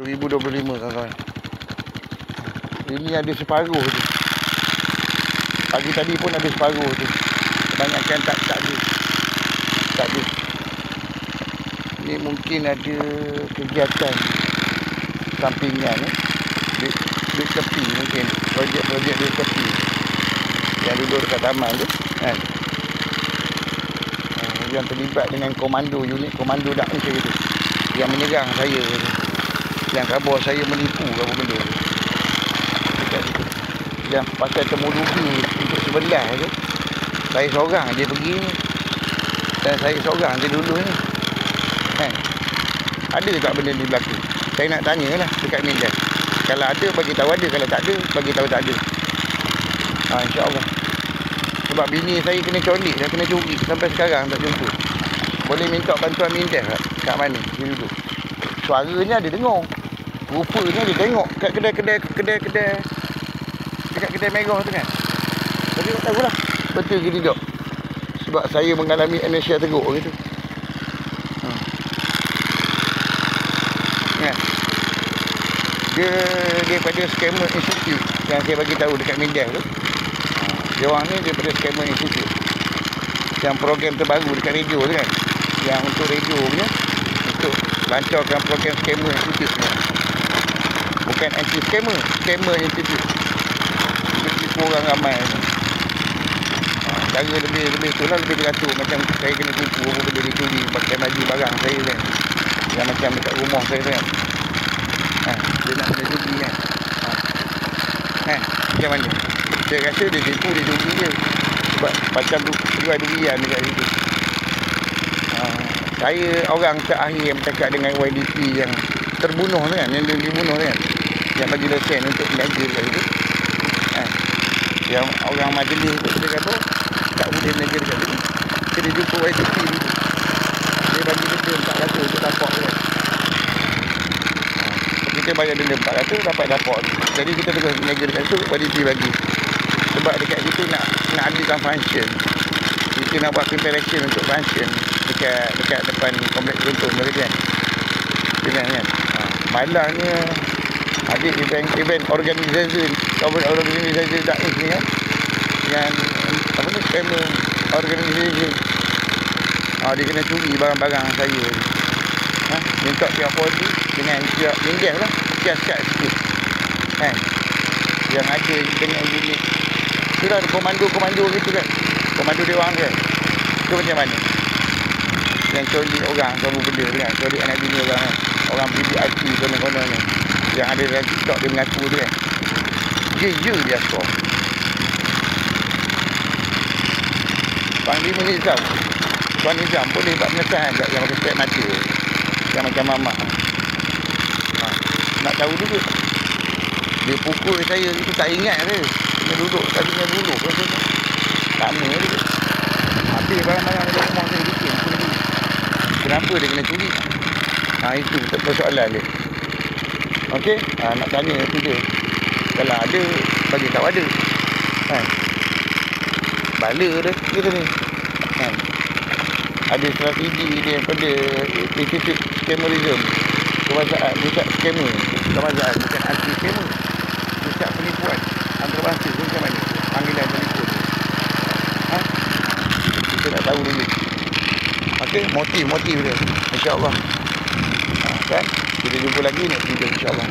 2025 kawan-kawan. Ini ada separuh tu. Pagi tadi pun ada separuh tu. Kebanyakan tak ada. Tak ada. Ni mungkin ada kegiatan sampingan di tepi mungkin. Projek-projek di tepi. Yang duduk dekat taman tu kan. Yang terlibat dengan komando, unit komando dak macam itu. Yang menyerang saya. Yang khabar saya menipu apa benda tu. Yang pasal teknologi untuk sebelah tu. Saya seorang je pergi ni. Dan saya seorang je dulu ni. Kan? Ada tak benda ni berlaku? Saya nak tanyalah dekat media. Kalau ada bagi tahu ada, kalau tak ada bagi tahu tak ada. InsyaAllah. Sebab bini saya kena colik dah, kena curi sampai sekarang tak jumpa. Boleh minta bantuan minda kat mana dia duduk. Suaranya dia dengar. Rupanya dia tengok kat kedai dekat kedai merah tu kan. Tapi tak tahulah betul ke tidak. Sebab saya mengalami amnesia teruk gitu. Kan? Dia daripada Scammer Institute yang saya bagi tahu dekat media tu. Dia orang ni daripada Scammer Institute. Yang program terbaru dekat radio tu kan. Yang untuk radio punya, untuk lancarkan program Scammer Institute ni. Bukan anti-scammer, Scammer Institute. Dia tipu orang ramai ni. Cara lebih tu lah, lebih teratur. Macam saya kena tipu apa benda dia curi pakai baju barang saya kan. Yang macam dekat rumah saya kan. Dia nak kena curi kan. Macam mana? Saya rasa dia tipu, dia curi je. Sebab macam jual durian dekat situ. Saya orang terakhir yang bercakap dengan YDP yang terbunuh tu kan. Yang dia dibunuh tu kan. Yang bagi lesen untuk meniaga dekat situ. Yang orang majlis tu dia kata tak boleh meniaga dekat situ. Dia jumpa YDP dulu. Dia bagi denda 400 untuk dapat tu kan. Kita bayar denda 400 dapat dapat. Jadi kita terus meniaga dekat situ, YDP bagi. Sebab dekat situ nak adakan function. Kita nak buat preparation untuk function dekat depan kompleks runtuh tu kan. Kan. Malangnya ada event organisasi Daish ni kan. Yang apa ni, Scammer organisasi. Dia kena curi barang-barang saya. Minta pihak polisi dengan pihak mindah lah. Siasat sikit. Kan. Yang ada dengan unit. Kira ada komando gitu kan. Komando dia orang kan. Itu macam mana? Yang colik orang kamu benda kan. Colik anak bini orang kan. Orang PBIT konon-konon ni. Yang ada dalam TikTok dia mengaku tu kan. Je dia skor. Panglima Nizam. Tuan Nizam boleh buat pengesahan tak yang pakai spek mata. Yang macam mamak. Nak tahu dulu. Dia pukul saya itu tak ingat dia. Dia duduk tadinya dulu. Sama dia. Habis barang-barang dalam rumah saya bikin. Kenapa dia kena curi? Itu persoalan dia. Okey, nak tanya tu dia. Kalau ada, bagi tahu ada. Bala dia kita ni. Ada strategi dia daripada Institute Scammerism. Kebahasaan, pusat scammer. Kebahasaan, bukan anti-scammer. Pusat penipuan antarabangsa tu macam mana? Panggilan penipuan. Kita nak tahu dulu. Okey, motif dia. InsyaAllah. Kan? Kita jumpa lagi next video insyaAllah.